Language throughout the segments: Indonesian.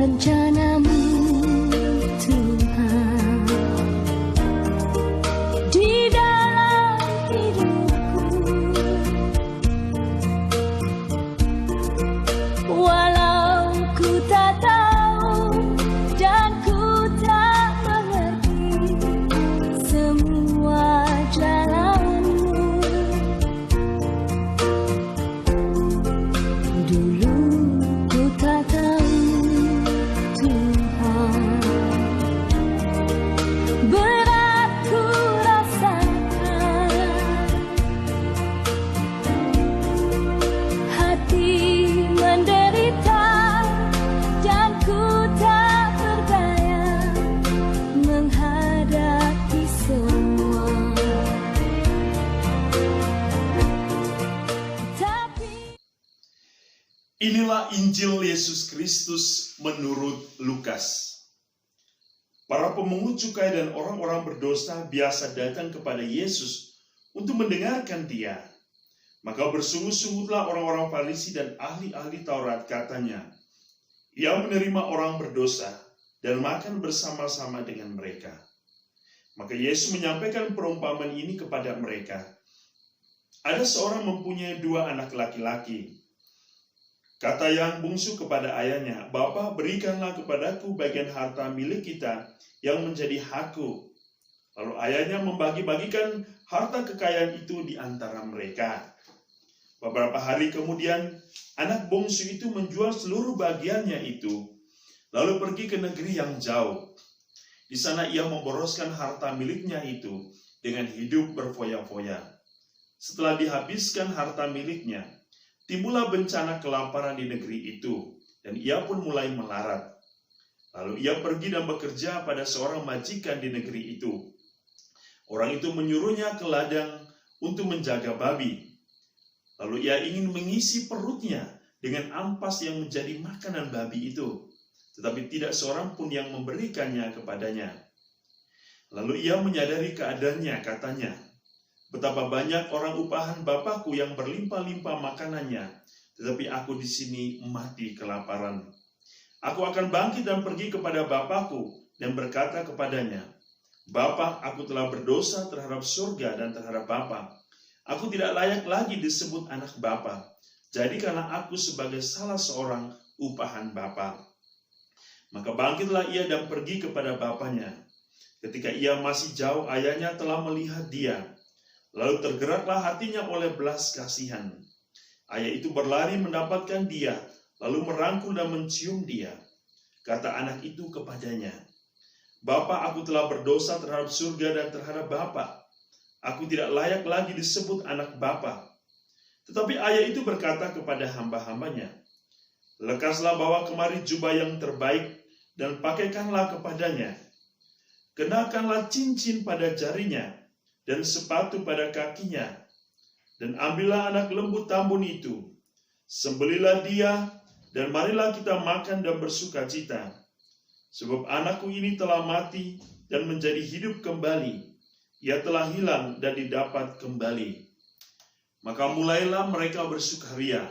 rencanamu, Tuhan, di dalam hidupku. Walau ku tak tahu dan ku tak mengerti semua jalanmu, dulu ku tak tahu, Tuhan, berat ku rasakan, hati menderita dan ku tak berdaya menghadapi semua. Tapi Inilah Injil Yesus Kristus menurut Lukas. Para pemungut cukai dan orang-orang berdosa biasa datang kepada Yesus untuk mendengarkan Dia. Maka bersungut-sungutlah orang-orang Farisi dan ahli-ahli Taurat, katanya, Ia menerima orang berdosa dan makan bersama-sama dengan mereka. Maka Yesus menyampaikan perumpamaan ini kepada mereka. Ada seorang mempunyai 2 anak laki-laki. Kata yang bungsu kepada ayahnya, Bapa, berikanlah kepadaku bagian harta milik kita yang menjadi hakku. Lalu ayahnya membagi-bagikan harta kekayaan itu di antara mereka. Beberapa hari kemudian, anak bungsu itu menjual seluruh bagiannya itu, lalu pergi ke negeri yang jauh. Di sana ia memboroskan harta miliknya itu dengan hidup berfoya-foya. Setelah dihabiskan harta miliknya, timbullah bencana kelaparan di negeri itu, dan ia pun mulai melarat. Lalu ia pergi dan bekerja pada seorang majikan di negeri itu. Orang itu menyuruhnya ke ladang untuk menjaga babi. Lalu ia ingin mengisi perutnya dengan ampas yang menjadi makanan babi itu, tetapi tidak seorang pun yang memberikannya kepadanya. Lalu ia menyadari keadaannya, katanya, betapa banyak orang upahan Bapakku yang berlimpah-limpah makanannya, tetapi aku di sini mati kelaparan. Aku akan bangkit dan pergi kepada Bapakku dan berkata kepadanya, Bapa, aku telah berdosa terhadap surga dan terhadap Bapa. Aku tidak layak lagi disebut anak Bapa. Jadikanlah aku sebagai salah seorang upahan Bapa. Maka bangkitlah ia dan pergi kepada bapaknya. Ketika ia masih jauh, ayahnya telah melihat dia. Lalu tergeraklah hatinya oleh belas kasihan. Ayah itu berlari mendapatkan dia, lalu merangkul dan mencium dia. Kata anak itu kepadanya, Bapa, aku telah berdosa terhadap surga dan terhadap Bapa. Aku tidak layak lagi disebut anak Bapa. Tetapi ayah itu berkata kepada hamba-hambanya, lekaslah bawa kemari jubah yang terbaik dan pakaikanlah kepadanya. Kenakanlah cincin pada jarinya dan sepatu pada kakinya, dan ambillah anak lembu tambun itu, sembelilah dia, dan marilah kita makan dan bersuka cita. Sebab anakku ini telah mati dan menjadi hidup kembali, ia telah hilang dan didapat kembali. Maka mulailah mereka bersukaria.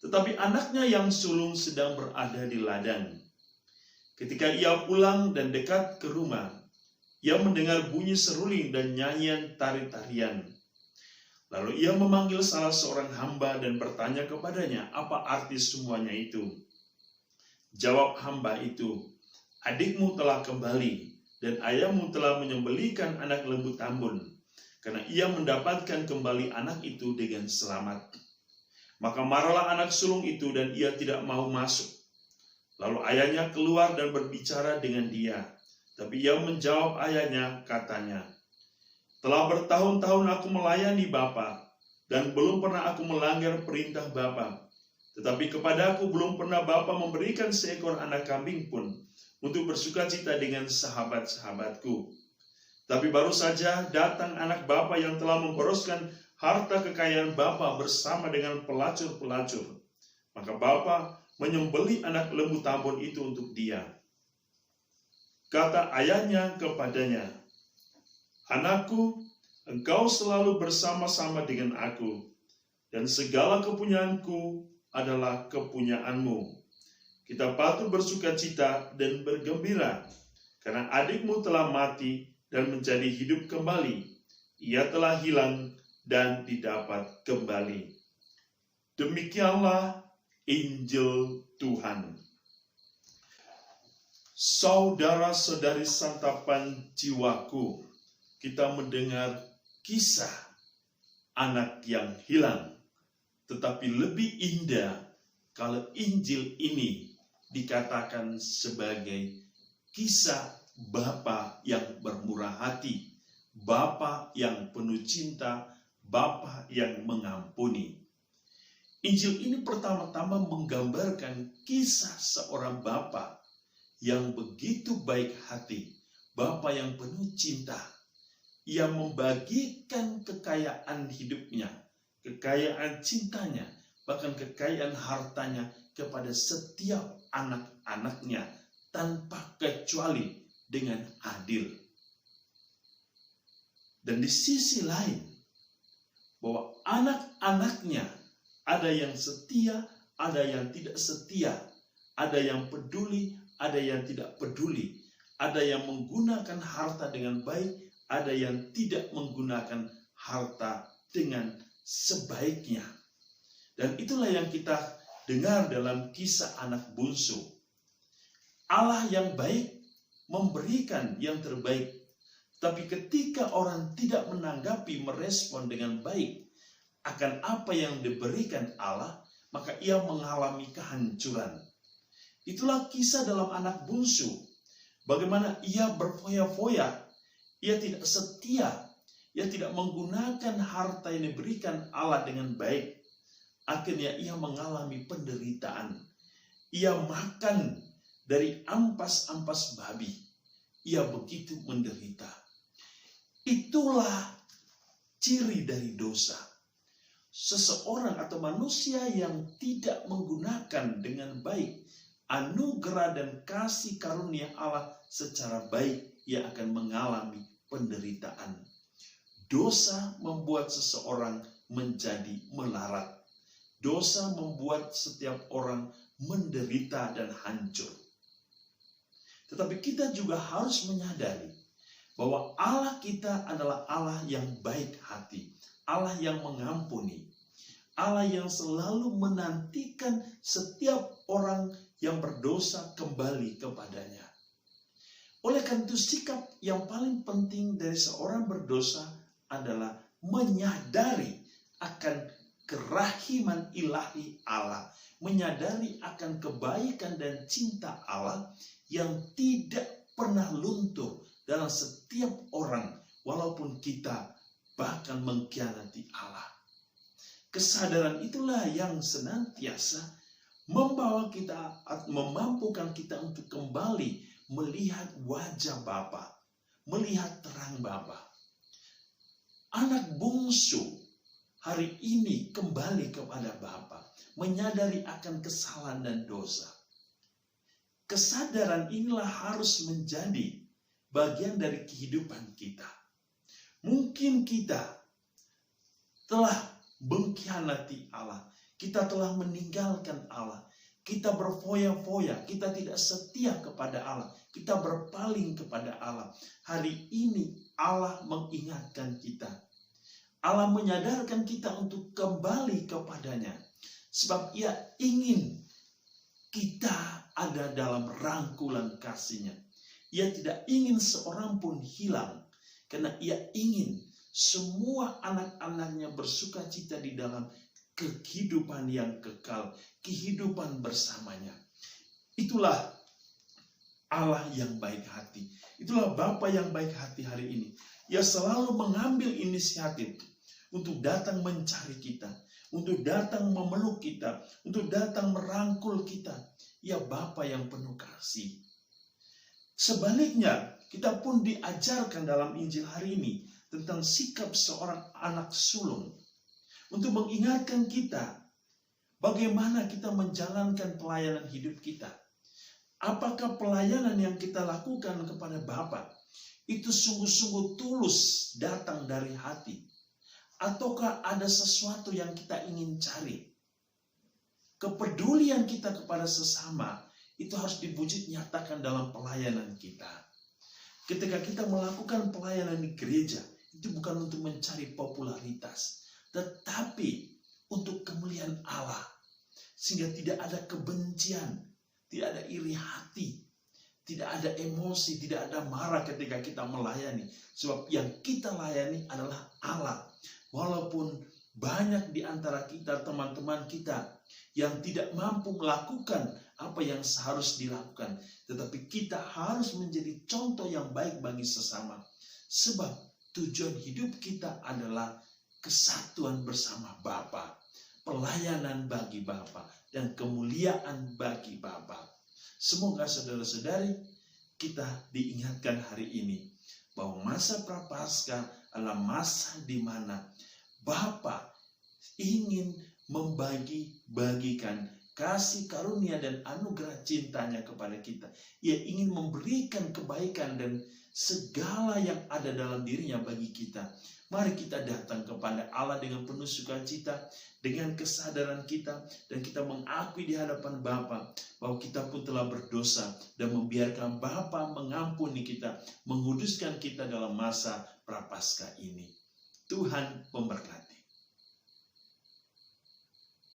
Tetapi anaknya yang sulung sedang berada di ladang. Ketika ia pulang dan dekat ke rumah, ia mendengar bunyi seruling dan nyanyian tari-tarian. Lalu ia memanggil salah seorang hamba dan bertanya kepadanya, apa arti semuanya itu? Jawab hamba itu, adikmu telah kembali, dan ayahmu telah menyembelihkan anak lembu tambun, karena ia mendapatkan kembali anak itu dengan selamat. Maka marahlah anak sulung itu dan ia tidak mau masuk. Lalu ayahnya keluar dan berbicara dengan dia. Tapi ia menjawab ayahnya, katanya, telah bertahun-tahun aku melayani Bapa, dan belum pernah aku melanggar perintah Bapa. Tetapi kepadaku belum pernah Bapa memberikan seekor anak kambing pun untuk bersukacita dengan sahabat-sahabatku. Tapi baru saja datang anak Bapa yang telah memboroskan harta kekayaan Bapa bersama dengan pelacur-pelacur. Maka Bapa menyembelih anak lembu tambun itu untuk dia. Kata ayahnya kepadanya, anakku, engkau selalu bersama-sama dengan aku, dan segala kepunyaanku adalah kepunyaanmu. Kita patut bersukacita dan bergembira, karena adikmu telah mati dan menjadi hidup kembali. Ia telah hilang dan didapat kembali. Demikianlah Injil Tuhan. Saudara-saudari santapan jiwaku, kita mendengar kisah anak yang hilang. Tetapi lebih indah kalau Injil ini dikatakan sebagai kisah Bapa yang bermurah hati, Bapa yang penuh cinta, Bapa yang mengampuni. Injil ini pertama-tama menggambarkan kisah seorang Bapa yang begitu baik hati, Bapa yang penuh cinta. Ia membagikan kekayaan hidupnya, kekayaan cintanya, bahkan kekayaan hartanya kepada setiap anak-anaknya tanpa kecuali dengan adil. Dan di sisi lain, bahwa anak-anaknya ada yang setia, ada yang tidak setia, ada yang peduli, ada yang tidak peduli, ada yang menggunakan harta dengan baik, ada yang tidak menggunakan harta dengan sebaiknya. Dan itulah yang kita dengar dalam kisah anak bungsu. Allah yang baik memberikan yang terbaik. Tapi ketika orang tidak menanggapi, merespon dengan baik akan apa yang diberikan Allah, maka ia mengalami kehancuran. Itulah kisah dalam anak bungsu. Bagaimana ia berfoya-foya, ia tidak setia, ia tidak menggunakan harta yang diberikan Allah dengan baik. Akhirnya ia mengalami penderitaan. Ia makan dari ampas-ampas babi. Ia begitu menderita. Itulah ciri dari dosa. Seseorang atau manusia yang tidak menggunakan dengan baik anugerah dan kasih karunia Allah secara baik, ia akan mengalami penderitaan. Dosa membuat seseorang menjadi melarat. Dosa membuat setiap orang menderita dan hancur. Tetapi kita juga harus menyadari bahwa Allah kita adalah Allah yang baik hati, Allah yang mengampuni, Allah yang selalu menantikan setiap orang yang berdosa kembali kepadanya. Oleh karena itu, sikap yang paling penting dari seorang berdosa adalah menyadari akan kerahiman ilahi Allah, menyadari akan kebaikan dan cinta Allah yang tidak pernah luntur dalam setiap orang, walaupun kita bahkan mengkhianati Allah. Kesadaran itulah yang senantiasa membawa kita, memampukan kita untuk kembali melihat wajah Bapa, melihat terang Bapa. Anak bungsu hari ini kembali kepada Bapa, menyadari akan kesalahan dan dosa. Kesadaran inilah harus menjadi bagian dari kehidupan kita. Mungkin kita telah mengkhianati Allah, kita telah meninggalkan Allah, kita berfoya-foya, kita tidak setia kepada Allah, kita berpaling kepada Allah. Hari ini Allah mengingatkan kita. Allah menyadarkan kita untuk kembali kepadanya. Sebab ia ingin kita ada dalam rangkulan kasih-Nya. Ia tidak ingin seorang pun hilang. Karena ia ingin semua anak-anaknya bersukacita di dalam kehidupan yang kekal. Kehidupan bersamanya. Itulah Allah yang baik hati. Itulah Bapa yang baik hati hari ini. Ia selalu mengambil inisiatif untuk datang mencari kita, untuk datang memeluk kita, untuk datang merangkul kita. Ia Bapa yang penuh kasih. Sebaliknya, kita pun diajarkan dalam Injil hari ini tentang sikap seorang anak sulung untuk mengingatkan kita bagaimana kita menjalankan pelayanan hidup kita. Apakah pelayanan yang kita lakukan kepada Bapa itu sungguh-sungguh tulus datang dari hati? Ataukah ada sesuatu yang kita ingin cari? Kepedulian kita kepada sesama itu harus diwujud nyatakan dalam pelayanan kita. Ketika kita melakukan pelayanan di gereja, itu bukan untuk mencari popularitas, tetapi untuk kemuliaan Allah. Sehingga tidak ada kebencian, tidak ada iri hati, tidak ada emosi, tidak ada marah ketika kita melayani. Sebab yang kita layani adalah Allah. Walaupun banyak di antara kita, teman-teman kita, yang tidak mampu melakukan apa yang seharus dilakukan. Tetapi kita harus menjadi contoh yang baik bagi sesama. Sebab tujuan hidup kita adalah kesatuan bersama Bapa, pelayanan bagi Bapa, dan kemuliaan bagi Bapa. Semoga saudara-saudari kita diingatkan hari ini bahwa masa Prapaskah adalah masa di mana Bapa ingin membagi-bagikan kasih karunia dan anugerah cintanya kepada kita. Ia ingin memberikan kebaikan dan segala yang ada dalam dirinya bagi kita. Mari kita datang kepada Allah dengan penuh sukacita, dengan kesadaran kita, dan kita mengakui di hadapan Bapa bahwa kita pun telah berdosa dan membiarkan Bapa mengampuni kita, menguduskan kita dalam masa Prapaskah ini. Tuhan memberkati.